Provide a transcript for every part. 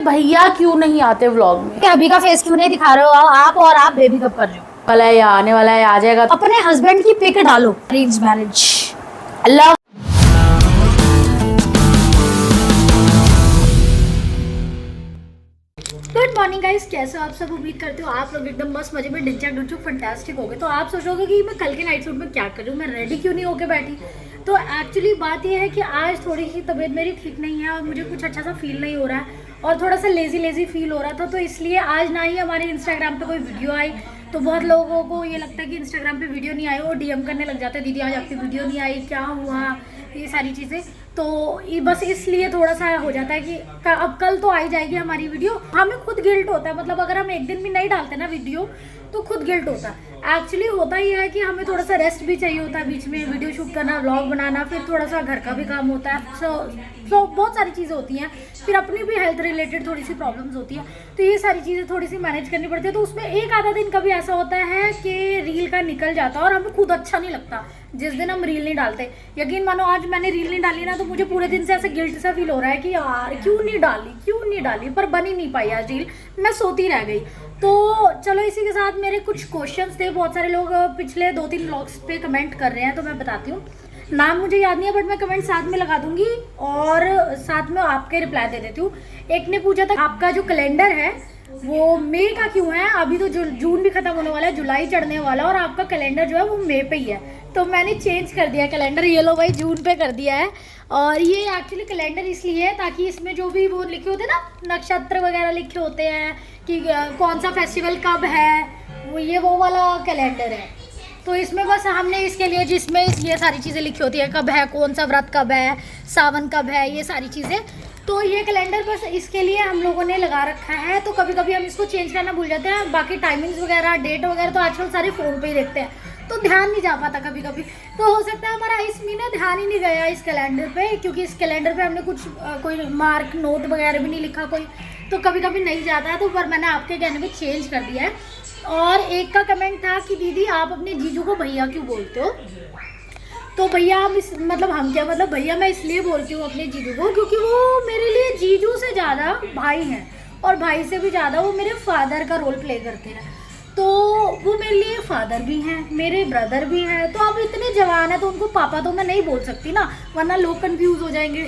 भैया क्यों नहीं आते व्लॉग में? अभी का फेस क्यों नहीं दिखा रहे हो आप? और आप बेबी कब कर रहे हो? वाला है या आने वाला है, आ जाएगा। अपने हस्बैंड की पिक डालो, अरेंज मैरिज। अल्लाह। गुड मॉर्निंग गाइस, कैसे हो आप सब? उम्मीद करते हो आप लोग एकदम मस्त मजे में डिंचक डुचुक फंटास्टिक हो गए। तो आप सोचोगे कि मैं कल के नाइट सूट में क्या कर रही हूँ, मैं रेडी क्यों नहीं होके बैठी। तो एक्चुअली बात यह है कि आज थोड़ी सी तबीयत मेरी ठीक नहीं है और मुझे कुछ अच्छा सा फील नहीं हो रहा है और थोड़ा सा लेजी फील हो रहा था। तो इसलिए आज ना ही हमारे इंस्टाग्राम पे कोई वीडियो आई। तो बहुत लोगों को ये लगता है कि इंस्टाग्राम पे वीडियो नहीं आई, वो डीएम करने लग जाते हैं, दीदी आज आपकी वीडियो नहीं आई, क्या हुआ, ये सारी चीज़ें। तो बस इसलिए थोड़ा सा हो जाता है कि अब कल तो आई जाएगी हमारी वीडियो। हमें खुद गिल्ट होता है, मतलब अगर हम एक दिन भी नहीं डालते ना वीडियो तो खुद गिल्ट होता है। एक्चुअली होता ही है कि हमें थोड़ा सा रेस्ट भी चाहिए होता है, बीच में वीडियो शूट करना, व्लॉग बनाना, फिर थोड़ा सा घर का भी काम होता है। सो बहुत सारी चीज़ें होती हैं, फिर अपनी भी हेल्थ रिलेटेड थोड़ी सी प्रॉब्लम्स होती है। तो ये सारी चीज़ें थोड़ी सी मैनेज करनी पड़ती है। तो उसमें एक आधा दिन कभी ऐसा होता है कि रील का निकल जाता है और हमें खुद अच्छा नहीं लगता जिस दिन हम रील नहीं डालते। यकीन मानो आज मैंने रील नहीं डाली ना तो मुझे पूरे दिन से ऐसे गिल्ट सा फील हो रहा है कि यार क्यों नहीं डाली, पर बन ही नहीं पाई आज रील, मैं सोती रह गई। तो चलो इसी के साथ मेरे कुछ क्वेश्चंस थे। बहुत सारे लोग पिछले 2-3 व्लॉग्स पे कमेंट कर रहे हैं, तो मैं बताती हूँ। नाम मुझे याद नहीं है बट मैं कमेंट साथ में लगा दूंगी और साथ में आपके रिप्लाई दे देती हूँ। एक ने पूछा था आपका जो कैलेंडर है वो मई का क्यों है, अभी तो जून भी खत्म होने वाला है, जुलाई चढ़ने वाला है और आपका कैलेंडर जो है वो मई पे ही है। तो मैंने चेंज कर दिया कैलेंडर, ये लो भाई जून पे कर दिया है। और ये एक्चुअली कैलेंडर इसलिए है ताकि इसमें जो भी वो लिखे होते हैं ना, नक्षत्र वगैरह लिखे होते हैं कि कौन सा फेस्टिवल कब है, वो वाला कैलेंडर है। तो इसमें बस हमने इसके लिए जिसमें ये सारी चीज़ें लिखी होती है, कब है, कौन सा व्रत कब है, सावन कब है, ये सारी चीज़ें। तो ये कैलेंडर बस इसके लिए हम लोगों ने लगा रखा है। तो कभी कभी हम इसको चेंज करना भूल जाते हैं। बाकी टाइमिंग्स वगैरह, डेट वगैरह तो आजकल सारे फ़ोन पे ही देखते हैं, तो ध्यान नहीं जा पाता कभी कभी। तो हो सकता है हमारा इस महीने ध्यान ही नहीं गया इस कैलेंडर पे, क्योंकि इस कैलेंडर पे हमने कुछ कोई मार्क नोट वगैरह भी नहीं लिखा कोई, तो कभी कभी नहीं जाता है। तो पर मैंने आपके कहने पे चेंज कर दिया है। और एक का कमेंट था कि दीदी आप अपने जीजू को भैया क्यों बोलते हो। तो भैया हम हम क्या मतलब भैया मैं इसलिए बोलती हूँ अपने जीजू को क्योंकि वो मेरे लिए जीजू से ज़्यादा भाई हैं और भाई से भी ज़्यादा वो मेरे फादर का रोल प्ले करते हैं। तो वो मेरे लिए फादर भी हैं, मेरे ब्रदर भी हैं। तो अब इतने जवान हैं तो उनको पापा तो मैं नहीं बोल सकती ना, वरना लोग कंफ्यूज हो जाएंगे।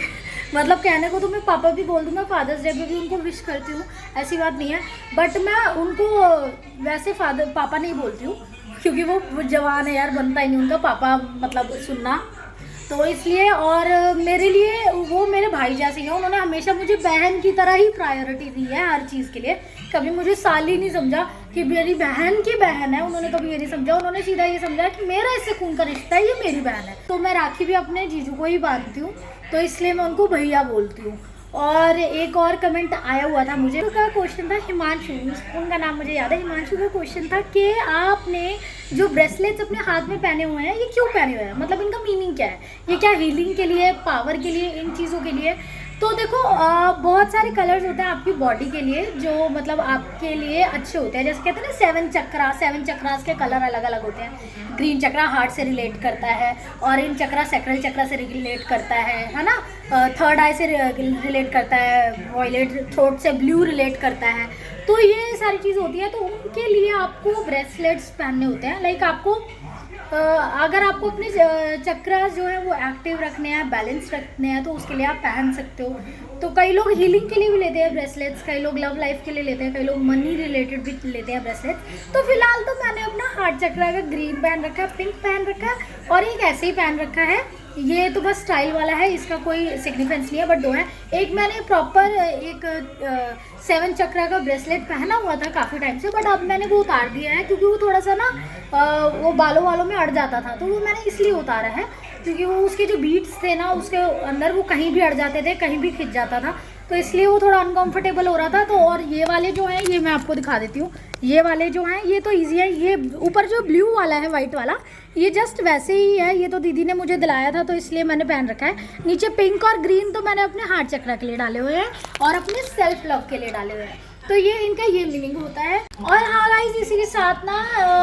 मतलब कहने को तो मैं पापा भी बोल दूँ, मैं फादर्स डे पे भी उनको विश करती हूँ, ऐसी बात नहीं है। बट मैं उनको वैसे पापा नहीं बोलती हूँ क्योंकि वो जवान है यार, बनता ही नहीं उनका पापा मतलब सुनना। तो इसलिए और मेरे लिए वो मेरे भाई जैसे हैं, उन्होंने हमेशा मुझे बहन की तरह ही प्रायोरिटी दी है हर चीज़ के लिए। कभी मुझे साली नहीं समझा कि मेरी बहन की बहन है, उन्होंने कभी ये नहीं समझा। उन्होंने सीधा ये समझा कि मेरा इससे खून का रिश्ता है, ये मेरी बहन है। तो मैं राखी भी अपने जीजू को ही बांधती हूँ, तो इसलिए मैं उनको भैया बोलती हूँ। और एक और कमेंट आया हुआ था मुझे, का क्वेश्चन था हिमांशु, उनका नाम मुझे याद है, हिमांशु का क्वेश्चन था कि आपने जो ब्रेसलेट्स अपने हाथ में पहने हुए हैं ये क्यों पहने हुए हैं, मतलब इनका मीनिंग क्या है, ये क्या हीलिंग के लिए, पावर के लिए, इन चीज़ों के लिए। तो देखो बहुत सारे कलर्स होते हैं आपकी बॉडी के लिए जो मतलब आपके लिए अच्छे होते हैं। जैसे कहते हैं ना 7 चक्रास के कलर अलग अलग होते हैं। ग्रीन चक्रा हार्ट से रिलेट करता है, ऑरेंज चक्रा सैक्रल चक्रा से रिलेट करता है ना, थर्ड आई से रिलेट करता है, वॉयलेट थ्रोट से ब्लू रिलेट करता है। तो ये सारी चीज़ होती है। तो उनके लिए आपको ब्रेसलेट्स पहनने होते हैं। लाइक आपको अगर आपको अपने चक्रास जो है वो एक्टिव रखने हैं, बैलेंस रखने हैं, तो उसके लिए आप पहन सकते हो। तो कई लोग हीलिंग के लिए भी लेते हैं ब्रेसलेट्स, कई लोग लव लाइफ के लिए लेते हैं, कई लोग मनी रिलेटेड भी लेते हैं ब्रेसलेट्स। तो फिलहाल तो मैंने अपना हार्ट चक्रा का ग्रीन पहन रखा है, पिंक पहन रखा है और एक ऐसे ही पहन रखा है। ये तो बस स्टाइल वाला है, इसका कोई सिग्निफिकेंस नहीं है, बट 2 है। एक मैंने प्रॉपर एक 7 चक्रा का ब्रेसलेट पहना हुआ था काफ़ी टाइम से, बट अब मैंने वो उतार दिया है क्योंकि वो थोड़ा सा ना वो बालों वालों में अड़ जाता था। तो वो मैंने इसलिए उतारा है क्योंकि वो उसके जो बीट्स थे ना उसके अंदर वो कहीं भी अड़ जाते थे, कहीं भी खिंच जाता था, तो इसलिए वो थोड़ा अनकंफर्टेबल हो रहा था। तो और ये वाले जो हैं ये मैं आपको दिखा देती हूँ, ये वाले जो हैं ये तो ईजी है। ये ऊपर जो ब्लू वाला है वाइट वाला ये जस्ट वैसे ही है, ये तो दीदी ने मुझे दिलाया था तो इसलिए मैंने पहन रखा है। नीचे पिंक और ग्रीन तो मैंने अपने हार्ट चक्रा के लिए डाले हुए हैं और अपने सेल्फ लव के लिए डाले हुए हैं। तो ये इनका ये मीनिंग होता है। और हाँ गाइस, इसी के साथ ना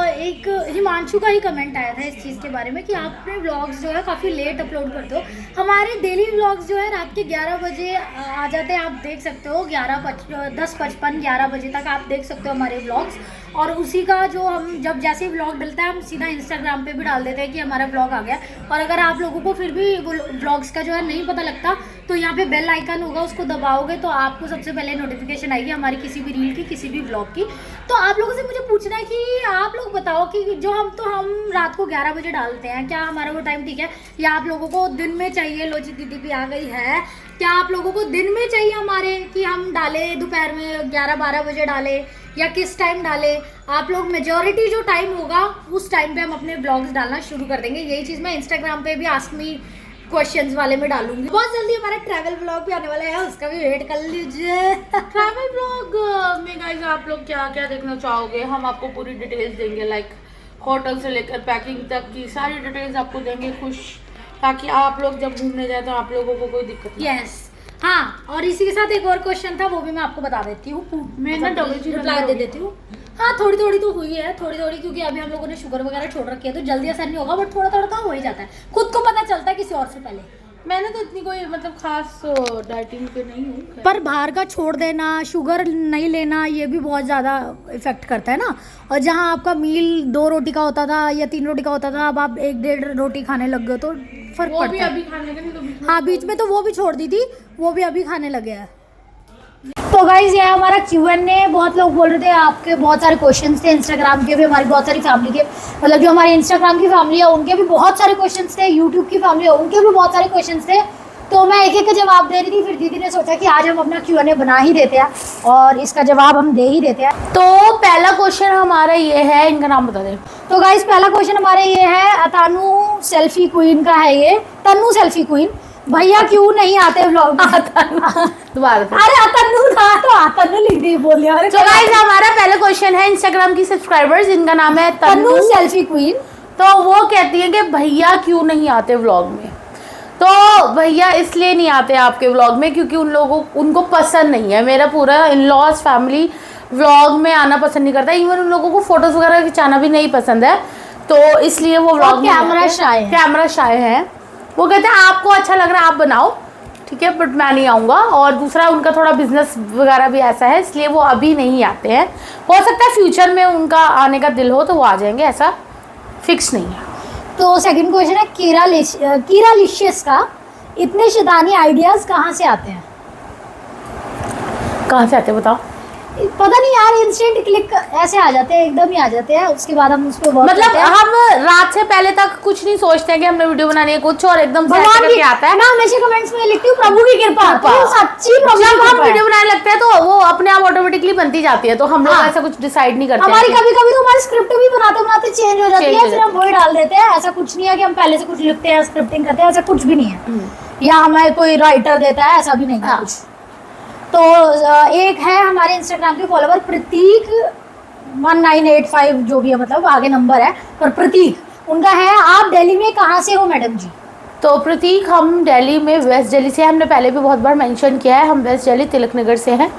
एक हिमांशु का ही कमेंट आया था इस चीज़ के बारे में कि आप अपने व्लॉग्स जो है काफ़ी लेट अपलोड करते हो। हमारे डेली व्लॉग्स जो है रात के 11 बजे आ जाते हैं, आप देख सकते हो 10:55 11 बजे तक आप देख सकते हो हमारे व्लॉग्स। और उसी का जो हम जब जैसे ही व्लॉग डलता है हम सीधा इंस्टाग्राम पे भी डाल देते हैं कि हमारा व्लॉग आ गया। और अगर आप लोगों को फिर भी व्लॉग्स का जो है नहीं पता लगता तो यहाँ पे बेल आइकन होगा, उसको दबाओगे तो आपको सबसे पहले नोटिफिकेशन आएगी हमारी किसी भी रील की, किसी भी व्लॉग की। तो आप लोगों से मुझे पूछना है कि आप लोग बताओ कि जो हम रात को 11 बजे डालते हैं, क्या हमारा वो टाइम ठीक है या आप लोगों को दिन में चाहिए? लोची दीदी भी आ गई है। क्या आप लोगों को दिन में चाहिए हमारे कि हम डालें दोपहर में 11-12 बजे डालें या किस टाइम डालें? आप लोग मेजॉरिटी जो टाइम होगा उस टाइम पे हम अपने ब्लॉग्स डालना शुरू कर देंगे। यही चीज़ मैं इंस्टाग्राम पे भी आस्क मी क्वेश्चंस वाले में डालूंगी। बहुत जल्दी हमारा ट्रैवल ब्लॉग भी आने वाला है, उसका भी वेट कर लीजिए। ट्रैवल ब्लॉग में गाइस आप लोग क्या क्या देखना चाहोगे, हम आपको पूरी डिटेल्स देंगे, लाइक होटल से लेकर पैकिंग तक की सारी डिटेल्स आपको देंगे खुश, ताकि आप लोग जब घूमने जाए तो आप लोगों को कोई दिक्कत नहीं। यस हाँ, और इसी के साथ एक और क्वेश्चन था, वो भी मैं आपको बता देती हूँ। मैं ना रिप्लाई दे देती हूँ। हाँ थोड़ी थोड़ी तो हुई है, थोड़ी थोड़ी, क्योंकि अभी हम लोगों ने शुगर वगैरह छोड़ रखी है तो जल्दी असर नहीं होगा, बट थोड़ा थोड़ा तो हो ही जाता है, खुद को पता चलता है किसी और से पहले। मैंने तो इतनी कोई मतलब खास डाइटिंग पे नहीं हूँ, पर बाहर का छोड़ देना, शुगर नहीं लेना, ये भी बहुत ज़्यादा इफेक्ट करता है ना। और जहाँ आपका मील 2 रोटी का होता था या 3 रोटी का होता था, अब आप 1-1.5 रोटी खाने लग गए तो फर्क वो पड़ता भी है। अभी खाने लगे नहीं तो हाँ बीच में तो वो भी छोड़ दी थी, वो भी अभी खाने लगे हैं। तो गाइज ये हमारा Q&A, बहुत लोग बोल रहे थे, आपके बहुत सारे क्वेश्चंस थे, इंस्टाग्राम के भी, हमारी बहुत सारी फैमिली के, मतलब जो हमारी इंस्टाग्राम की फैमिली है उनके भी बहुत सारे क्वेश्चंस थे, यूट्यूब की फैमिली है उनके भी बहुत सारे क्वेश्चंस थे। तो मैं एक एक का जवाब दे रही थी, फिर दीदी ने सोचा कि आज हम अपना Q&A बना ही देते हैं और इसका जवाब हम दे ही देते हैं। तो पहला क्वेश्चन हमारा ये है, इनका नाम बता दें। तो गाइज पहला क्वेश्चन हमारे ये है, तनु सेल्फी क्वीन का है ये, तनु सेल्फी क्वीन, भैया क्यों नहीं आते व्लॉग में? दोबारा अरे तनु था तो तनु लिख दी, बोल दिया। तो गाइस हमारा पहला क्वेश्चन है इंस्टाग्राम की सब्सक्राइबर्स जिनका नाम है तनु सेल्फी क्वीन। तो वो कहती है कि भैया क्यों नहीं आते व्लॉग में। तो भैया इसलिए नहीं आते आपके व्लॉग में क्योंकि उनको पसंद नहीं है। मेरा पूरा इन लॉज फैमिली व्लॉग में आना पसंद नहीं करता, इवन उन लोगों को फोटोज वगैरह खिंचाना भी नहीं पसंद है, तो इसलिए वो व्लॉग कैमरा शाय है। वो कहते हैं आपको अच्छा लग रहा है आप बनाओ, ठीक है, बट मैं नहीं आऊँगा। और दूसरा उनका थोड़ा बिजनेस वगैरह भी ऐसा है, इसलिए वो अभी नहीं आते हैं। हो सकता है फ्यूचर में उनका आने का दिल हो तो वो आ जाएंगे, ऐसा फिक्स नहीं है। तो सेकंड क्वेश्चन है कीरा लिशियस का, इतने शैतानी आइडियाज कहाँ से आते हैं? कहाँ से आते हैं बताओ? पता नहीं यार, इंस्टेंट क्लिक ऐसे आ जाते हैं, एकदम ही आ जाते हैं, उसके बाद हम उस पर मतलब हम रात से पहले तक कुछ नहीं सोचते हैं कि हमने वीडियो बनानी है कुछ, और एकदम से करके आता है। मैं हमेशा कमेंट्स में लिखती हूँ प्रभु की कृपा, सच्ची प्रभु। जब हम वीडियो बनाने लगते हैं तो वो अपने आप ऑटोमेटिकली बनती जाती है, तो हम लोग ऐसा कुछ डिसाइड नहीं करते। हमारी कभी कभी तो हमारी स्क्रिप्ट भी बनाते बनाते चेंज हो जाती है, फिर हम वही डाल देते हैं। ऐसा कुछ नहीं है कि हम पहले से कुछ लिखते हैं स्क्रिप्टिंग करते हैं, ऐसा कुछ भी नहीं है, या हमें कोई राइटर देता है, ऐसा भी नहीं है कुछ। तो एक है हमारे इंस्टाग्राम के फॉलोवर प्रतीक 1985 जो भी है, मतलब आगे नंबर है, पर प्रतीक उनका है, आप दिल्ली में कहाँ से हो मैडम जी? तो प्रतीक हम दिल्ली में वेस्ट दिल्ली से, हमने पहले भी बहुत बार मेंशन किया है, हम वेस्ट दिल्ली तिलक नगर से हैं।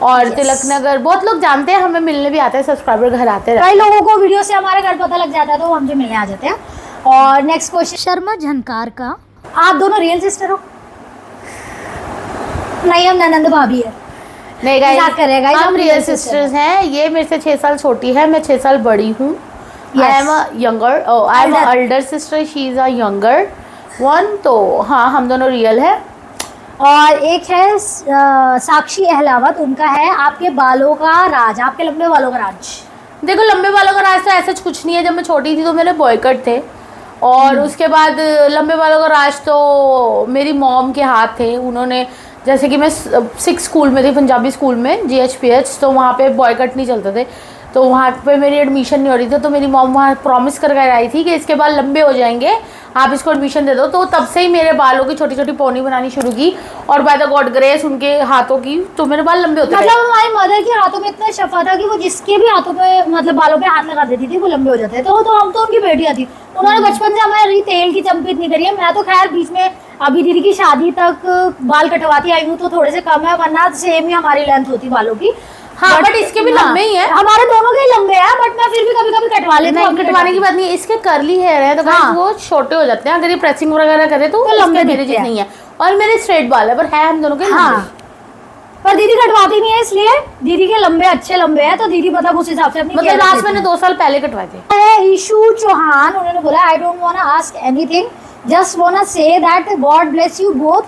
और तिलक नगर बहुत लोग जानते हैं, हमें मिलने भी आते हैं, सब्सक्राइबर घर आते हैं। कई लोगों को वीडियो से हमारे घर पता लग जाता है तो वो हमसे मिलने आ जाते हैं। और नेक्स्ट क्वेश्चन शर्मा झनकार का, आप दोनों रियल सिस्टर हो? नहीं, हम ननंद भाभी है। नहीं गाइस, हम रियल सिस्टर्स हैं। ये मेरे से 6 साल छोटी है, मैं 6 साल बड़ी हूँ। I am alder sister, she is a younger one. तो हाँ, हम दोनों रियल है। और एक है साक्षी अहलावत, उनका है आपके बालों का राज, आपके लंबे बालों का राज। देखो लंबे बालों का राज तो ऐसा कुछ नहीं है। जब मैं छोटी थी तो मेरे बॉय कट थे, और उसके बाद लंबे बालों का राज तो मेरी मॉम के हाथ थे। उन्होंने, जैसे कि मैं 6 स्कूल में थी, पंजाबी स्कूल में GHPH, तो वहाँ पे बॉय कट नहीं चलते थे, तो वहाँ पे मेरी एडमिशन नहीं हो रही थी। तो मेरी मॉम वहाँ प्रॉमिस करके आई थी कि इसके बाल लंबे हो जाएंगे, आप इसको एडमिशन दे दो। तो तब से ही मेरे बालों की छोटी छोटी पोनी बनानी शुरू की, और बाय द गॉड ग्रेस उनके हाथों की तो मेरे बाल लंबे होते। मतलब हमारी मदर के हाथों में इतना शफा था कि वो जिसके भी हाथों पे, मतलब बालों पे हाथ लगा देती थी, वो लंबे हो जाते थे। तो हम तो उनकी बेटियां थी, उन्होंने बचपन से हमारी तेल की चंपी इतनी करी है। मैं तो खैर बीच में अभी दीदी की शादी तक बाल कटवाती आई हूँ तो थोड़े से कम है, वरना सेम ही हमारी लेंथ होती बालों की। हाँ बट इसके भी लंबे ही है, हमारे दोनों के ही लंबे हैं, बट मैं फिर भी कभी कभी कटवा लेती हूँ। नहीं कटवाने की बात नहीं है, इसके कर्ली हेयर है तो हाँ। वो छोटे हो जाते हैं, अगर ये प्रेसिंग वगैरह करे तो लंबे मेरे दिखते हैं। जितने ही है, और मेरे स्ट्रेट बाल है, पर है हम दोनों के हाँ लंबे। पर दीदी कटवाती नहीं है, इसलिए दीदी के लंबे अच्छे लंबे हैं, तो दीदी मतलब उस हिसाब से अपनी मतलब लास्ट मैंने 2 साल पहले कटवाए थे। ईशू चौहान, उन्होंने बोला I don't want to ask anything, just want to say that God bless you both,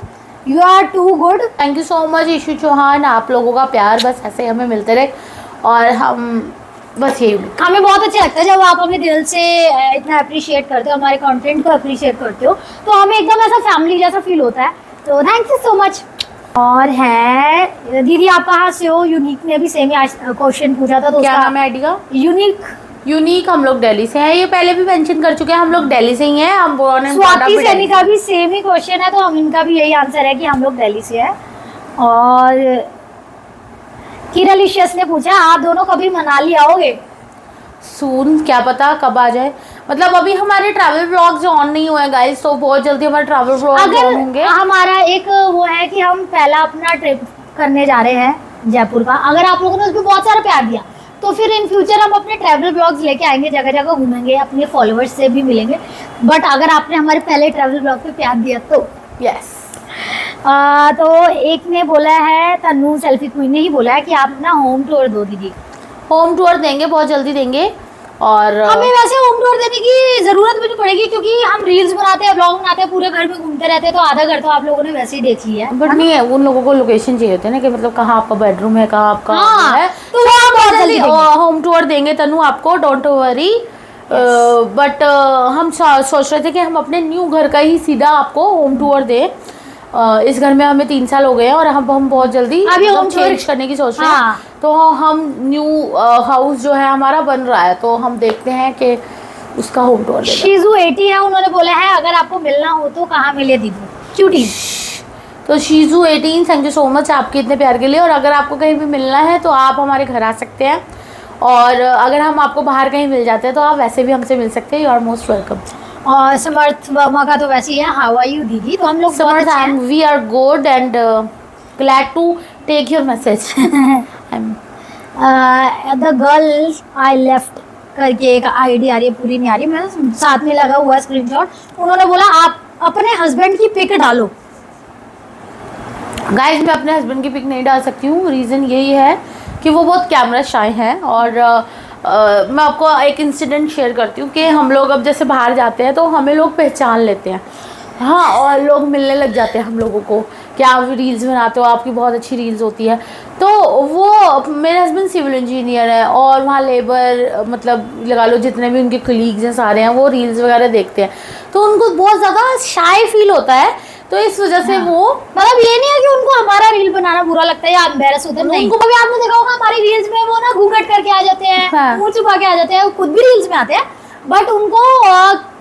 you are too good. Thank you so much Ishu Chauhan, आप लोगों का प्यार बस ऐसे हमें मिलते रहे, और हम बस यही हमें बहुत अच्छा लगता है जब आप हमें दिल से इतना अप्रिशिएट करते हो, हमारे कंटेंट को अप्रिशिएट करते हो, तो हमें एकदम ऐसा फैमिली जैसा फील होता है, तो थैंक यू सो मच। और है दीदी आप कहाँ से हो? यूनिक ने भी सेम आज क्वेश्चन पूछा था, तो क्या उसका नाम है आईडी का? यूनिक। हम लोग दिल्ली से हैं, ये पहले भी मेंशन कर चुके हैं, हम लोग दिल्ली से ही हैं, हम born and brought up Swati in Saini Delhi। का भी सेम ही क्वेश्चन है, तो हम इनका भी यही आंसर है कि हम लोग दिल्ली से हैं। और किरालिशियस ने पूछा आप दोनों कभी मनाली आओगे? सून, क्या पता कब आ जाए, मतलब अभी हमारे ट्रैवल व्लॉग्स ऑन नहीं हुए गाइस, तो बहुत जल्दी हमारे ट्रैवल व्लॉग्स ऑन अगर होंगे। हमारा एक वो है कि हम पहला अपना ट्रिप करने जा रहे हैं जयपुर का, अगर आप लोगों ने उसमें बहुत सारा प्यार दिया तो फिर इन फ्यूचर हम अपने ट्रैवल ब्लॉग्स लेके आएंगे, जगह जगह घूमेंगे, अपने फॉलोअर्स से भी मिलेंगे। बट अगर आपने हमारे पहले ट्रैवल ब्लॉग पे प्यार दिया तो यस। तो एक ने बोला है, तन्नू सेल्फी क्वीन ने ही बोला है कि आप अपना होम टूर दो दीदी। होम टूर देंगे, बहुत जल्दी देंगे, और हमें वैसे होम टूर देने की जरूरत भी नहीं पड़ेगी, क्योंकि हम रील्स बनाते हैं, ब्लॉग बनाते हैं, पूरे घर में घूमते रहते हैं, तो आधा घर तो आप लोगों ने वैसे ही देख लिया है। बट नहीं है, उन लोगों को लोकेशन चाहिए होती है ना, कि मतलब कहाँ आपका बेडरूम है, कहाँ आपका हाँ, है, तो वो हम बहुत जल्दी देंगे। होम टूर देंगे तनु आपको, डोंट वरी। बट हम सोच रहे थे कि हम अपने न्यू घर का ही सीधा आपको होम टूर दें। इस घर में हमें 3 साल हो गए हैं, और हम बहुत जल्दी अभी home tour- चेंज करने की सोच रहे हैं। हाँ। तो हम न्यू हाउस जो है हमारा बन रहा है, तो हम देखते हैं कि उसका होम टूर दें। शीजू 80 है, उन्होंने बोला है अगर आपको मिलना हो तो कहाँ मिले दीदी? क्यूटी। तो Shyju 18 thank you so much आपके इतने प्यार के लिए, और अगर आपको कहीं भी मिलना है तो आप हमारे घर आ सकते हैं, और अगर हम आपको बाहर कहीं मिल जाते हैं तो आप वैसे भी हमसे मिल सकते हैं, यू आर मोस्ट वेलकम। और समर्थ वर्मा का तो वैसे ही है, हाउ आर यू दीदी? तो हम लोग बहुत समर्थ, अच्छे हैं। We are good and glad to take your message. The girl I left करके एक आईडी आ रही है, पूरी नहीं आ रही, मैं साथ में लगा हुआ स्क्रीनशॉट। उन्होंने बोला आप अपने हस्बैंड की पिक डालो। गाइस मैं अपने हस्बैंड की पिक नहीं डाल सकती हूँ, रीज़न यही है कि वो बहुत कैमरा शाय हैं, और मैं आपको एक इंसिडेंट शेयर करती हूँ कि हम लोग अब जैसे बाहर जाते हैं तो हमें लोग पहचान लेते हैं, हाँ, और लोग मिलने लग जाते हैं हम लोगों को कि आप रील्स बनाते हो, आपकी बहुत अच्छी रील्स होती है। तो वो मेरे हस्बैंड सिविल इंजीनियर है, और वहाँ लेबर मतलब लगा लो जितने भी उनके कलीग्स हैं सारे हैं, वो रील्स वगैरह देखते हैं, तो उनको बहुत ज़्यादा शाय फील होता है, तो इस वजह से वो मतलब ये नहीं है कि उनको हमारा रील बनाना बुरा लगता है या एम्बैरस होते हैं, नहीं। उनको कभी आपने देखा होगा हमारी रील्स में वो ना घूंघट करके आ जाते हैं, हाँ। मुंह छुपा के आ जाते हैं, वो खुद भी रील्स में आते हैं, बट उनको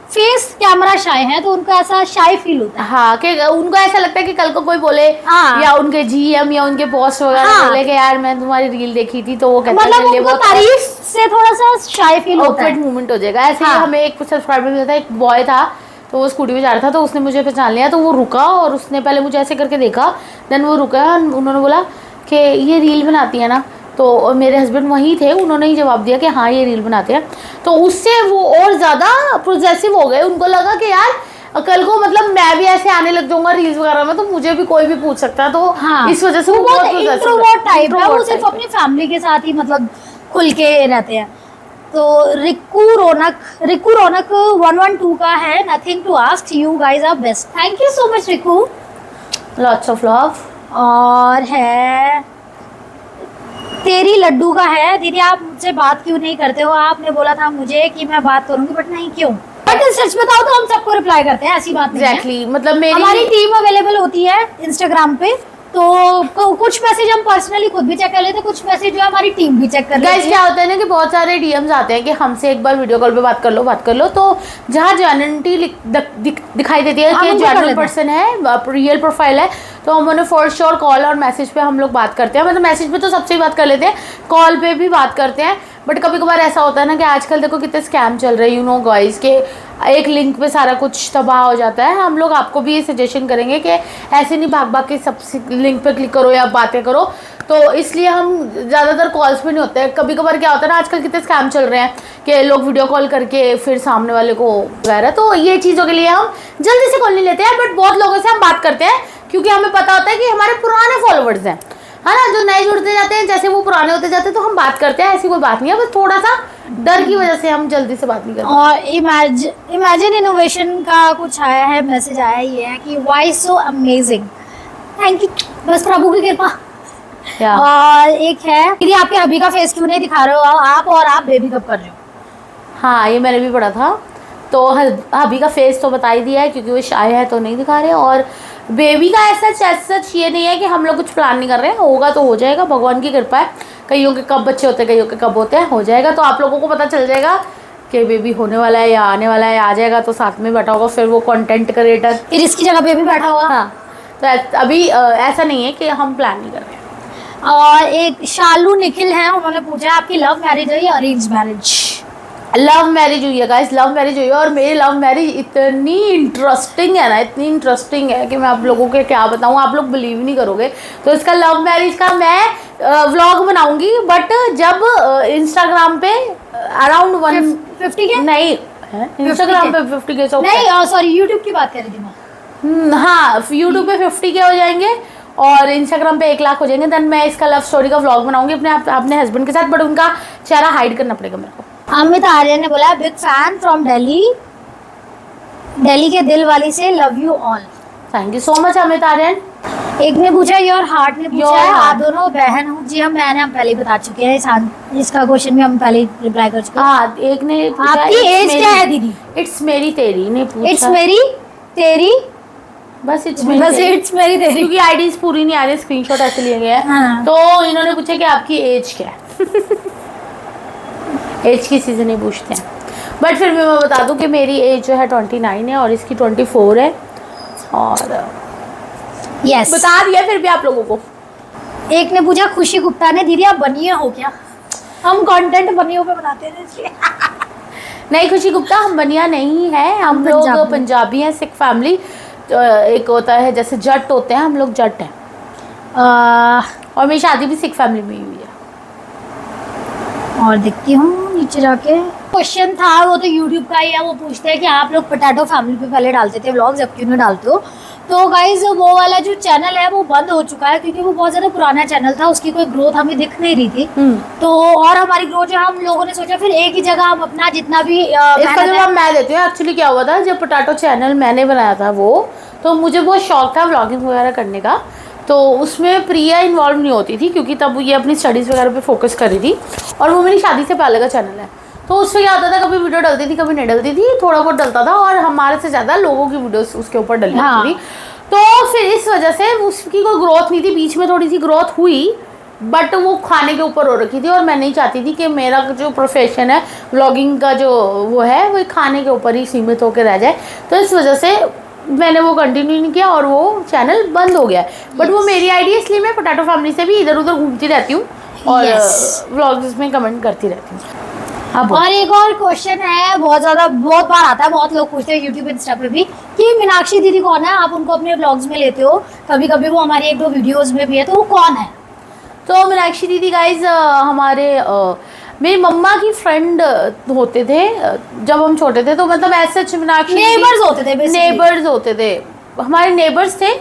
फेस कैमरा शाय है, तो उनको ऐसा शाय फील होता है। हाँ, कि उनको ऐसा लगता है कि कल को कोई बोले, हाँ। या उनके जीएम या उनके बॉस वगैरह हाँ। बोले कि यार मैं तुम्हारी रील देखी थी, तो वो कहते हैं मतलब ये उनको बहुत तारीफ से थोड़ा सा शाय फील होता है। ऑकवर्ड मोमेंट हो जाएगा। ऐसे ही हाँ। हमें एक सब्सक्राइबर मिला था, एक बॉय था, तो वो स्कूटी पे जा रहा था, तो उसने मुझे पहचान लिया, तो वो रुका और उसने पहले मुझे ऐसे करके देखा, देन वो रुका, उन्होंने बोला कि ये रील बनाती है ना, तो मेरे हस्बैंड वहीं थे, उन्होंने ही जवाब दिया कि हाँ ये रील बनाते हैं। तो उससे वो और ज़्यादा प्रोजेसिव हो गए, उनको लगा कि यार कल को मतलब मैं भी ऐसे आने लग जाऊंगा रील्स वगैरह में, तो मुझे भी कोई भी पूछ सकता है, तो हाँ। इस वजह से वो बहुत बहुत इंट्रोवर्ट टाइप है, वो introvert सिर्फ type अपनी फैमिली के साथ ही मतलब खुल के रहते हैं। तो रिक्कू रौनक 112 का है, nothing to ask, you guys are best. Thank you so much Rikku, lots of love. और है तेरी लड्डू का है, दीदी आप मुझसे बात क्यों नहीं करते हो? आपने बोला था मुझे कि मैं बात करूंगी, बट नहीं क्यों? बट सच बताओ तो हम सबको रिप्लाई करते हैं, ऐसी बात नहीं है। एग्जैक्टली, मतलब हमारी मेरी टीम अवेलेबल होती है इंस्टाग्राम पे, तो कुछ मैसेज हम पर्सनली खुद भी चेक कर लेते हैं, कुछ मैसेज जो है हमारी टीम भी चेक कर लेती गाइस है। क्या होता है ना कि बहुत सारे डीएम्स आते हैं कि हमसे एक बार वीडियो कॉल पे बात कर लो, तो जहाँ जेन्युइनिटी दिखाई देती है हम कि उनको कर जेन्युइन लेते हैं। पर्सन है, रियल प्रोफाइल है, तो हम उन्हें फॉर श्योर कॉल और मैसेज पे हम लोग बात करते हैं। मतलब मैसेज पे तो सबसे ही बात कर लेते हैं, कॉल पे भी बात करते हैं, बट कभी कभार ऐसा होता है ना कि आजकल देखो कितने स्कैम चल रहे हैं, यू नो गाइस, के एक लिंक पे सारा कुछ तबाह हो जाता है। हम लोग आपको भी ये सजेशन करेंगे कि ऐसे नहीं भाग भाग के सब लिंक पे क्लिक करो या बातें करो, तो इसलिए हम ज़्यादातर कॉल्स पे नहीं होते हैं। कभी कभार क्या होता है ना, आजकल कितने स्कैम चल रहे हैं कि लोग वीडियो कॉल करके फिर सामने वाले को वगैरह, तो ये चीज़ों के लिए हम जल्दी से कॉल नहीं लेते हैं। बट बहुत लोगों से हम बात करते हैं क्योंकि हमें पता होता है कि हमारे पुराने फॉलोवर्स हैं, है ना, जो नए जुड़ते जाते हैं, जैसे वो पुराने होते जाते हैं तो हम बात करते हैं, ऐसी कोई बात नहीं है। बस थोड़ा सा डर की वजह से हम जल्दी से बात नहीं करते। और इमेजिन इनोवेशन का कुछ आया है, मैसेज आया ये है कि why so amazing, thank you, बस प्रभु की कृपा। और एक है दीदी आपके अभी का फेस क्यों नहीं दिखा रहे हो आप, और आप बेबी कब कर रहे हो? हाँ, ये मैंने भी पढ़ा था। तो अभी का फेस तो बता ही दिया है क्योंकि वो शाय है तो नहीं दिखा रहे। और बेबी का ऐसा सच ये नहीं है कि हम लोग कुछ प्लान नहीं कर रहे हैं, होगा तो हो जाएगा, भगवान की कृपा है। कईयों के कब बच्चे होते हैं, कईयों के कब होते हैं, हो जाएगा तो आप लोगों को पता चल जाएगा कि बेबी होने वाला है या आने वाला है। आ जाएगा तो साथ में बैठा होगा फिर वो कंटेंट क्रिएटर, फिर इसकी जगह बेबी बैठा होगा। हाँ, तो अभी ऐसा नहीं है कि हम प्लान नहीं कर रहे हैं। और एक शालू निखिल है, उन्होंने पूछा आपकी लव मैरिज है या अरेंज मैरिज? लव मैरिज हुई है गाइस, लव मैरिज हुई है। और मेरी लव मैरिज इतनी इंटरेस्टिंग है ना, इतनी इंटरेस्टिंग है कि मैं आप लोगों के क्या बताऊँ, आप लोग बिलीव नहीं करोगे। तो इसका लव मैरिज का मैं व्लॉग बनाऊंगी, बट जब इंस्टाग्राम पे अराउंड 50 के नहीं, इंस्टाग्राम पे 50 के नहीं, सॉरी यूट्यूब की बात कर रही थी मैं। हाँ, यूट्यूब पे 50 के हो जाएंगे और इंस्टाग्राम पे 1 लाख हो जाएंगे, देन मैं इसका लव स्टोरी का व्लॉग बनाऊंगी अपने हस्बैंड के साथ। बट उनका चेहरा हाइड करना पड़ेगा मेरे को। अमित आर्य ने बोला बिग फैन फ्रॉम दिल्ली के दिल वाली से, love you all. Thank you so much Amit Aryan. एक ने पूछा योर हार्ट ने पूछा है आप दोनों बहन हो? जी हम बहन हैं, हम पहले ही बता चुके हैं, इसका क्वेश्चन भी हम पहले रिप्लाई कर चुके हैं। हाँ, एक ने पूछा आपकी एज क्या है दीदी? इट्स मेरी तेरी ने पूछा। इट्स मेरी तेरी, बस इट्स मेरी तेरी, क्योंकि आईडीज पूरी नहीं आ रही, स्क्रीनशॉट ऐसे लिए गए हैं। हाँ। तो इन्होंने पूछा कि आपकी एज क्या है। एज किसी से नहीं पूछते हैं, बट फिर भी मैं बता दूं कि मेरी एज जो है 29 है और इसकी 24 है। और यस बता दिया फिर भी आप लोगों को। एक ने पूछा खुशी गुप्ता ने, दीदी आप बनिए हो क्या? हम कंटेंट बनियों पे बनाते हैं इसलिए। नहीं खुशी गुप्ता, हम बनिया नहीं है, हम लोग पंजाबी हैं, सिख फैमिली। एक होता है जैसे जट होते हैं, हम लोग जट हैं। और मेरी शादी भी सिख फैमिली में ही हुई है। और देखती हूँ नीचे जाके क्वेश्चन था, वो तो यूट्यूब का ही है। वो पूछते हैं कि आप लोग पोटैटो फैमिली पे पहले डालते थे व्लॉग्स, अब क्यों नहीं डालते हो? तो गाइज वो वाला जो चैनल है वो बंद हो चुका है क्योंकि वो बहुत ज़्यादा पुराना चैनल था, उसकी कोई ग्रोथ हमें दिख नहीं रही थी। तो और हमारी ग्रोथ जो हम लोगों ने सोचा फिर एक ही जगह हम अपना जितना भी इसका जवाब मैं देती हूँ। एक्चुअली क्या हुआ था, जब पोटैटो चैनल मैंने बनाया था वो, तो मुझे बहुत शौक था व्लॉगिंग वगैरह करने का। तो उसमें प्रिया इन्वॉल्व नहीं होती थी क्योंकि तब ये अपनी स्टडीज़ वगैरह पे फोकस कर रही थी और वो मेरी शादी से पहले का चैनल है। तो उससे क्या होता था, कभी वीडियो डलती थी कभी नहीं डलती थी, थोड़ा बहुत डलता था और हमारे से ज़्यादा लोगों की वीडियोस उसके ऊपर डली होती थी। तो फिर इस वजह से उसकी कोई ग्रोथ नहीं थी। बीच में थोड़ी सी ग्रोथ हुई बट वो खाने के ऊपर हो रखी थी और मैं नहीं चाहती थी कि मेरा जो प्रोफेशन है व्लॉगिंग का जो वो है वो खाने के ऊपर ही सीमित होकर रह जाए। तो इस वजह से मैंने वो कंटिन्यू नहीं किया और वो चैनल बंद हो गया। बट वो मेरी आईडी है, इसलिए मैं पोटैटो फैमिली से भी इधर उधर घूमती रहती हूँ और व्लॉग्स में कमेंट करती रहती हूँ। अब और एक और क्वेश्चन है, बहुत बार आता है, बहुत लोग पूछते हैं यूट्यूब इंस्टा पे भी कि मीनाक्षी दीदी कौन है? आप उनको अपने व्लॉग्स में लेते हो, कभी कभी वो हमारी 1-2 वीडियोस में भी है, तो वो कौन है? तो मीनाक्षी दीदी गाइज हमारे मेरी मम्मा की फ्रेंड होते थे जब हम छोटे थे। तो मतलब ऐसे मीनाक्षी नेबर्स होते थे, नेबर्स होते थे, हमारे नेबर्स थे।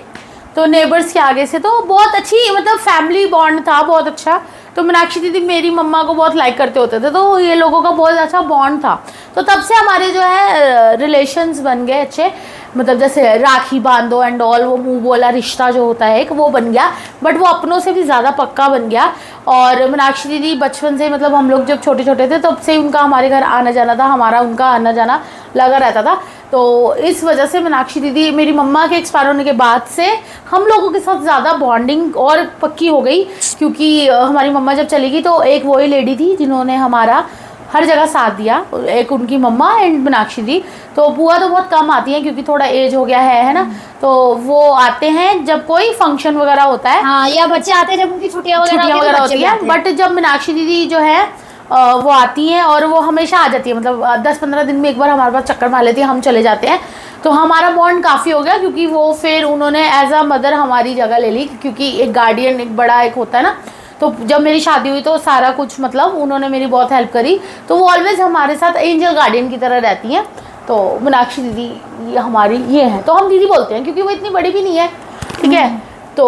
तो नेबर्स के आगे से तो बहुत अच्छी मतलब फैमिली बॉन्ड था, बहुत अच्छा। तो मीनाक्षी दीदी मेरी मम्मा को बहुत लाइक करते होते थे, तो ये लोगों का बहुत अच्छा बॉन्ड था। तो तब से हमारे जो है रिलेशंस बन गए अच्छे, मतलब जैसे राखी बांधो एंड ऑल, वो मुंह बोला रिश्ता जो होता है एक वो बन गया, बट वो अपनों से भी ज़्यादा पक्का बन गया। और मीनाक्षी दीदी बचपन से मतलब हम लोग जब छोटे छोटे थे तब से उनका हमारे घर आना जाना था, हमारा उनका आना जाना लगा रहता था। तो इस वजह से मीनाक्षी दीदी मेरी मम्मा के एक्सपायर होने के बाद से हम लोगों के साथ ज़्यादा बॉन्डिंग और पक्की हो गई, क्योंकि हमारी मम्मा जब चली गई तो एक वही लेडी थी जिन्होंने हमारा हर जगह साथ दिया, एक उनकी मम्मा एंड मीनाक्षी दी। तो बुआ तो बहुत कम आती हैं क्योंकि थोड़ा एज हो गया है ना, तो वो आते हैं जब कोई फंक्शन वगैरह होता है, हाँ, या बच्चे आते हैं जब उनकी छुट्टियाँ वगैरह होती है। बट जब मीनाक्षी दीदी जो है वो आती हैं और वो हमेशा आ जाती है, मतलब 10-15 दिन में एक बार हमारे पास चक्कर मार लेती है, हम चले जाते हैं। तो हमारा बॉन्ड काफ़ी हो गया क्योंकि वो फिर उन्होंने एज अ मदर हमारी जगह ले ली, क्योंकि एक गार्डियन एक बड़ा एक होता है ना, तो जब मेरी शादी हुई तो सारा कुछ मतलब उन्होंने मेरी बहुत हेल्प करी, तो वो ऑलवेज हमारे साथ एंजल गार्डियन की तरह रहती हैं। तो मीनाक्षी दीदी ये हमारी ये है, तो हम दीदी बोलते हैं क्योंकि वो इतनी बड़ी भी नहीं है, ठीक है, तो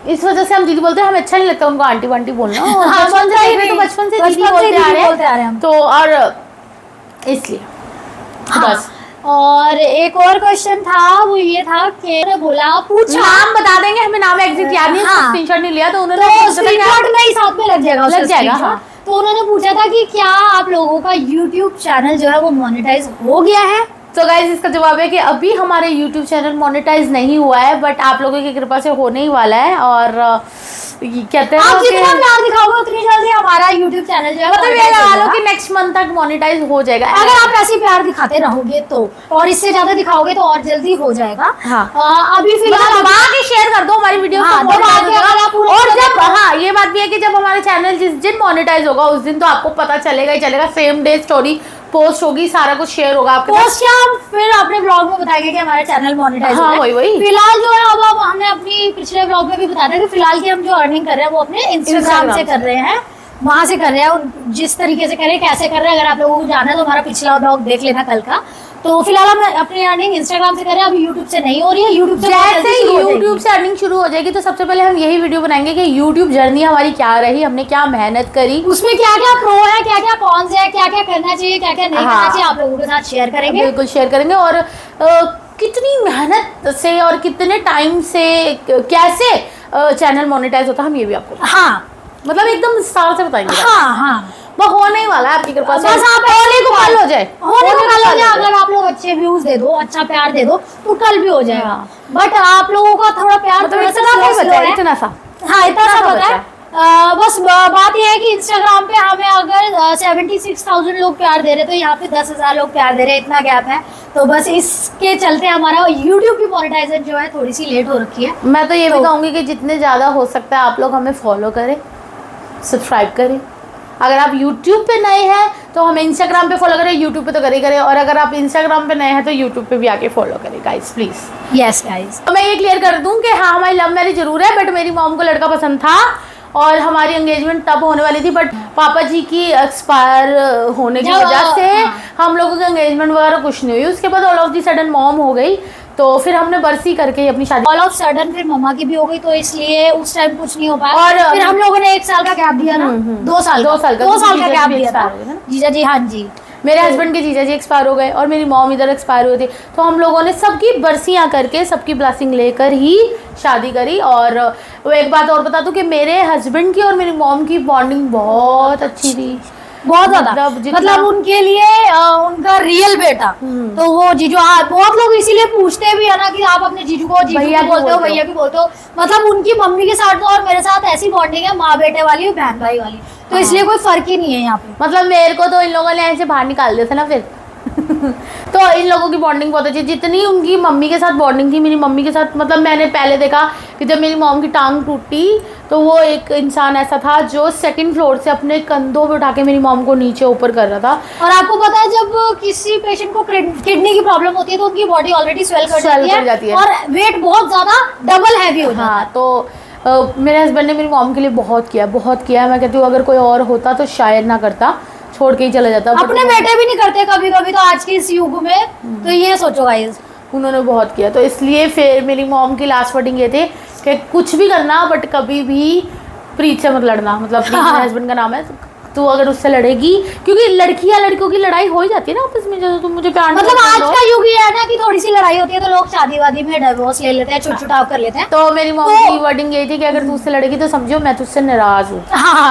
इस वजह से हम दीदी बोलते हैं। हमें अच्छा नहीं लगता उनको आंटी वांटी बोलना, बचपन से दीदी बोलते आ रहे हैं, तो और इसलिए बस। और एक और क्वेश्चन था, वो ये था कि बोला पूछा, नाम बता देंगे, हमें नाम एग्जैक्ट याद नहीं है, स्क्रीनशॉट नहीं लिया, तो उन्होंने तो स्क्रीनशॉट में ही साथ में लग जाएगा। हाँ। तो उन्होंने पूछा था कि क्या आप लोगों का YouTube चैनल जो है वो मोनेटाइज हो गया है? तो गाइज इसका जवाब है कि अभी हमारे YouTube चैनल मोनेटाइज नहीं हुआ है, बट आप लोगों की कृपा से होने ही वाला है। और कहते हैं आप जितना प्यार दिखाओगे उतनी जल्दी हमारा YouTube चैनल जो है मतलब ये लगा लो कि नेक्स्ट मंथ तक मोनेटाइज हो जाएगा, अगर आप ऐसे प्यार दिखाते रहोगे तो, और इससे ज्यादा दिखाओगे तो और जल्दी हो जाएगा। हाँ। अभी फिलहाल शेयर कर दो हमारी वीडियो और जब हाँ ये बात भी है कि जब हमारा चैनल जिस दिन मोनेटाइज होगा उस दिन तो आपको पता चलेगा ही चलेगा, सेम डे स्टोरी पोस्ट होगी, सारा कुछ शेयर होगा आपके पोस्ट या हम फिर अपने ब्लॉग में बताएंगे कि हमारा चैनल मोनेटाइज हाँ, वही फिलहाल जो है अब हमने अपनी पिछले ब्लॉग में भी बताया था कि फिलहाल की हम जो अर्निंग कर रहे हैं वो अपने इंस्टाग्राम से कर रहे हैं, वहां से कर रहे हैं, जिस तरीके से कर रहे हैं, कैसे कर रहे हैं, अगर आप लोगों को जाना है तो हमारा पिछला ब्लॉग देख लेना कल का। तो फिलहाल हम अपनी अर्निंग इंस्टाग्राम से कर रहे हैं, अभी यूट्यूब से नहीं हो रही है। यूट्यूब से जैसे यूट्यूब से अर्निंग शुरू हो जाएगी तो सबसे पहले हम यही वीडियो बनाएंगे कि यूट्यूब जर्नी हमारी क्या रही, हमने क्या मेहनत करी, उसमें क्या क्या प्रो है, क्या क्या कॉन्स है, क्या क्या करना चाहिए, क्या क्या नहीं करना चाहिए, आप लोगों के साथ शेयर करेंगे। बिल्कुल शेयर करेंगे, और कितनी मेहनत से और कितने टाइम से कैसे चैनल मोनेटाइज होता है हम ये भी आपको मतलब एकदम विस्तार से बताएंगे। वो होने ही वाला है आपकी कृपा से, बस आप होने को कल हो जाए, अगर आप लोग अच्छे व्यूज दे दो, अच्छा प्यार दे दो तो कल भी हो जाएगा। बट आप लोगों का थोड़ा प्यार मतलब इतना सा इतना सा पता है। बस बात यह है कि इंस्टाग्राम पे हमें अगर 76,000 लोग प्यार दे रहे तो यहाँ पे 10,000 लोग प्यार दे रहे, इतना गैप है। तो बस इसके चलते हमारा यूट्यूब की मोनेटाइजेशन जो है थोड़ी सी लेट हो रखी है। मैं तो ये भी कहूँगी कि जितने ज़्यादा हो सकता है आप लोग हमें फॉलो करें, सब्सक्राइब करें। अगर आप YouTube पे नए हैं तो हमें इंस्टाग्राम पे फॉलो करें, YouTube पे तो करें, और अगर आप इंस्टाग्राम पे नए हैं तो YouTube पे भी आके फॉलो करें गाइस प्लीज़। यस गाइस, तो मैं ये क्लियर कर दूं कि हाँ हमारी लव मैरिज जरूर है, बट मेरी मॉम को लड़का पसंद था और हमारी एंगेजमेंट तब होने वाली थी, बट पापा जी की एक्सपायर होने की वजह से हम लोगों की एंगेजमेंट वगैरह कुछ नहीं हुई। उसके बाद all of the sudden mom हो गई, तो फिर हमने बरसी करके अपनी शादी ऑल ऑफ सडन फिर मम्मा की भी हो गई, तो इसलिए उस टाइम कुछ नहीं हो पाया। और फिर हम लोगों ने 1 साल का गैप दिया ना, 2 साल का गैप दिया था जीजा जी। हाँ जी, मेरे हस्बैंड के जीजा जी एक्सपायर हो गए और मेरी मॉम इधर एक्सपायर हुई थी, तो हम लोगों ने सबकी बरसियां करके सबकी ब्लेसिंग लेकर ही शादी करी। और वो एक बात और बता दूं कि मेरे हस्बैंड की और मेरी मॉम की बॉन्डिंग बहुत अच्छी थी, बहुत ज्यादा। मतलब उनके लिए उनका रियल बेटा, तो वो जीजू, बहुत लोग इसीलिए पूछते भी है ना कि आप अपने जीजू को जीजू बोलते हो, भैया भी बोलते हो। मतलब उनकी मम्मी के साथ तो और मेरे साथ ऐसी बॉन्डिंग है, माँ बेटे वाली और बहन भाई वाली, तो इसलिए कोई फर्क ही नहीं है यहाँ पे। मतलब मेरे को तो इन लोगों ने ऐसे बाहर निकाल दिया था ना फिर तो इन लोगों की बॉन्डिंग बहुत अच्छी, जितनी उनकी मम्मी के साथ बॉन्डिंग थी मेरी मम्मी के साथ। मतलब मैंने पहले देखा कि जब मेरी मॉम की टांग टूटी तो वो एक इंसान ऐसा था जो 2nd फ्लोर से अपने कंधों पे उठा के मेरी मॉम को नीचे ऊपर कर रहा था। और आपको पता है जब किसी पेशेंट को किडनी की प्रॉब्लम होती है तो उनकी बॉडी ऑलरेडी स्वेल कर जाती है और वेट बहुत ज्यादा डबल हैवी हो जाता है। तो मेरे हस्बैंड ने मेरी मॉम के लिए बहुत किया। मैं कहती हूँ अगर कोई और होता तो शायद ना करता, छोड़ के ही चला जाता। अपने बेटे भी नहीं करते कभी कभी, तो आज के इस युग में तो ये सोचो गाइस, उन्होंने बहुत किया। तो इसलिए फिर मेरी मॉम की लास्ट वर्डिंग ये थे कि कुछ भी करना बट कभी भी प्रीत से मत लड़ना। मतलब प्रीत मेरे हस्बैंड का नाम है, तो अगर उससे लड़ेगी, क्योंकि लड़कियों की लड़ाई हो ही जाती है ना आपस में, जब तुम मुझे प्यार मतलब आज का युग ये है ना कि थोड़ी सी लड़ाई होती है तो लोग शादी वादी में डिवोर्स ले लेते हैं, छुटछुटाव कर लेते हैं। तो मेरी मॉम की वर्डिंग यही थी कि अगर तू उससे लड़ेगी तो समझो मैं तुझसे नाराज हूँ।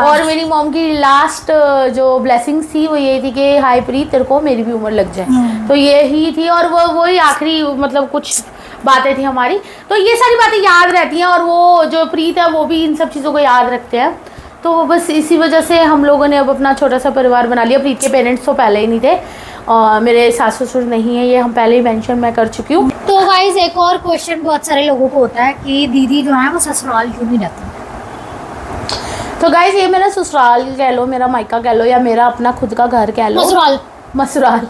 और मेरी मॉम की लास्ट जो ब्लेसिंग्स थी वो यही थी कि हाय प्रीत तेरे को मेरी भी उम्र लग जाए, तो यही थी। और वही आखिरी मतलब कुछ बातें थी हमारी, तो ये सारी बातें याद रहती हैं। और वो जो प्रीत है वो भी इन सब चीज़ों को याद रखते हैं। तो बस इसी वजह से हम लोगों ने अब अपना छोटा सा परिवार बना लिया। प्रीत के पेरेंट्स तो पहले ही नहीं थे, मेरे सास ससुर नहीं है, ये हम पहले ही मेंशन मैं कर चुकी हूँ। तो गाइस एक और क्वेश्चन बहुत सारे लोगों को होता है कि दीदी जो है वो ससुराल क्यों नहीं रहती। तो गाइस ये मेरा ससुराल कह लो, मेरा मायका कह लो, या मेरा अपना खुद का घर कह लो, मसुराल।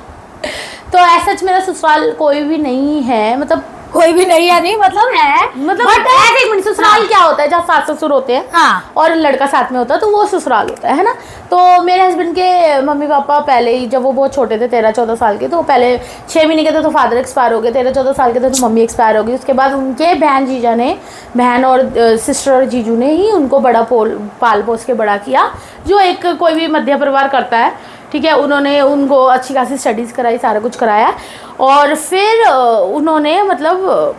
तो ऐसा मेरा ससुराल कोई भी नहीं है। मतलब कोई भी नहीं है, नहीं मतलब है, मतलब ऐसे एक मिनट, ससुराल क्या होता है जहाँ सास ससुर होते हैं हाँ। और लड़का साथ में होता है, तो वो ससुराल होता है ना। तो मेरे हस्बैंड के मम्मी पापा पहले ही, जब वो बहुत छोटे थे 13-14 साल के, तो पहले 6 महीने के थे तो फादर एक्सपायर हो गए, 13-14 साल के थे तो मम्मी एक्सपायर हो गई। उसके बाद उनके बहन जीजा ने, बहन और सिस्टर और जीजू ने ही उनको बड़ा पाल पोस के बड़ा किया, जो एक कोई भी मध्य परिवार करता है, ठीक है। उन्होंने उनको अच्छी खासी स्टडीज़ कराई, सारा कुछ कराया, और फिर उन्होंने मतलब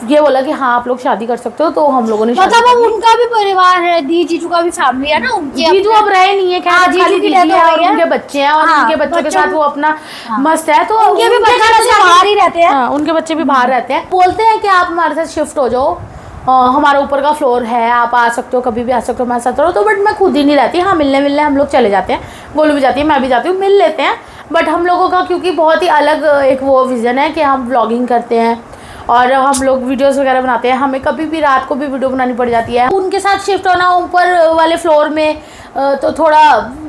ये बोला कि हाँ आप लोग शादी कर सकते हो, तो हम लोगों ने मतलब अब उनका भी परिवार है, दी जीजू का भी फैमिली है ना, उनके जीजू अब रहे नहीं है, हाँ, जीजू की डेथ हो और गई है। उनके बच्चे हैं, और हाँ, उनके बच्चों के साथ वो अपना मस्त है, तो उनके भी बच्चे बाहर ही रहते हैं। हाँ, उनके बच्चे भी बाहर रहते हैं। बोलते हैं कि आप हमारे साथ शिफ्ट हो जाओ, हमारा ऊपर का फ्लोर है, आप आ सकते हो, कभी भी आ सकते हो, मैं साथ रहो। तो बट मैं खुद ही नहीं रहती, हाँ मिलने हम लोग चले जाते हैं, गोलू भी जाती है, मैं भी जाती हूँ, मिल लेते हैं। बट हम लोगों का क्योंकि बहुत ही अलग एक वो विज़न है कि हम व्लॉगिंग करते हैं और हम लोग वीडियोस वगैरह बनाते हैं, हमें कभी भी रात को भी वीडियो बनानी पड़ जाती है। उनके साथ शिफ्ट होना ऊपर वाले फ्लोर में, तो थोड़ा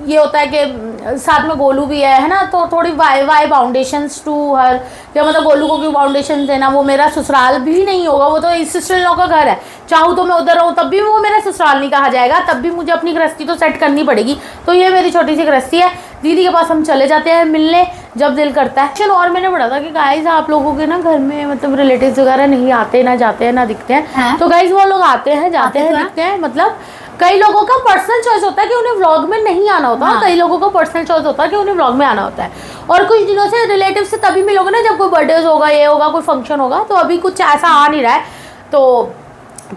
ये होता है कि साथ में गोलू भी है ना, तो थोड़ी वाई बाउंडेशंस टू हर, क्या मतलब गोलू को क्यों बाउंडेशन देना, वो मेरा ससुराल भी नहीं होगा, वो तो इस सिस्टर इन लॉ का घर है। चाहूँ तो मैं उधर रहूँ तब भी वो मेरा ससुराल नहीं कहा जाएगा, तब भी मुझे अपनी गृहस्थी तो सेट करनी पड़ेगी। तो ये मेरी छोटी सी गृहस्थी है। दीदी के पास हम चले जाते हैं मिलने जब दिल करता है। चलो, और मैंने पढ़ा था कि गाइज आप लोगों के ना घर में मतलब रिलेटिव्स वगैरह नहीं आते, ना जाते हैं, ना दिखते हैं। हाँ? तो गाइज वो लोग आते हैं, जाते हैं, दिखते हैं। मतलब कई लोगों का पर्सनल चॉइस होता है कि उन्हें व्लॉग में नहीं आना होता, हाँ। कई लोगों का पर्सनल चॉइस होता है कि उन्हें व्लॉग में आना होता है। और कुछ दिनों से रिलेटिव से तभी मिलोगे ना जब कोई बर्थडे होगा, ये होगा, कोई फंक्शन होगा। तो अभी कुछ ऐसा आ नहीं रहा है, तो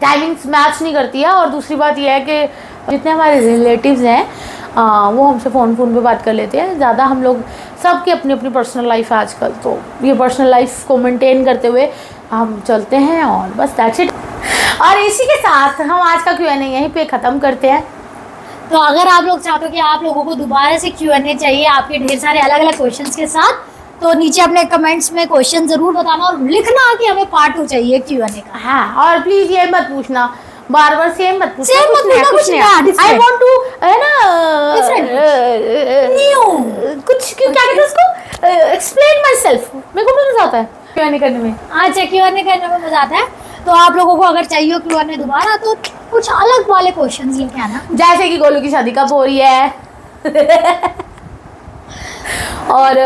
टाइमिंग्स मैच नहीं करती है। और दूसरी बात यह है कि जितने हमारे रिलेटिव्स हैं वो हमसे फ़ोन पे बात कर लेते हैं ज़्यादा। हम लोग सबकी अपनी अपनी पर्सनल लाइफ है आजकल, तो ये पर्सनल लाइफ को मेंटेन करते हुए हम चलते हैं, और बस दैट्स इट। और इसी के साथ हम आज का Q&A यहीं पे ख़त्म करते हैं। तो अगर आप लोग चाहते हो कि आप लोगों को दोबारा से Q&A चाहिए आपके ढेर सारे अलग अलग क्वेश्चंस के साथ, तो नीचे अपने कमेंट्स में क्वेश्चन जरूर बताना और लिखना कि हमें पार्ट 2 चाहिए Q&A का। हाँ, और प्लीज़ ये मत पूछना बार बार सेम मत पूछना, सेम मत पूछना, कुछ नया। आई वांट टू है ना न्यू कुछ, क्या कहते हैं उसको, एक्सप्लेन माई सेल्फ। मेरे को भी मजा आता है Q&A करने में। अच्छा, Q&A करने में मजा आता है। तो आप लोगों को अगर चाहिए Q&A दोबारा, तो कुछ अलग वाले क्वेश्चंस लेके आना, जैसे कि गोलू की शादी कब हो रही है और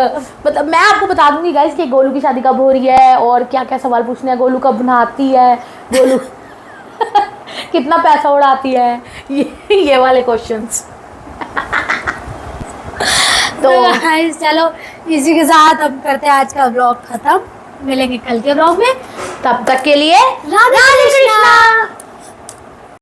मतलब मैं आपको बता दूंगी गाइस कि गोलू की शादी कब हो रही है, और क्या क्या सवाल पूछने हैं, गोलू कब नहाती है, गोलू कितना पैसा उड़ाती है, ये वाले क्वेश्चंस तो गाइस चलो इसी के साथ हम करते हैं आज का व्लॉग खत्म। मिलेंगे कल के व्लॉग में, तब तक के लिए राधे कृष्णा।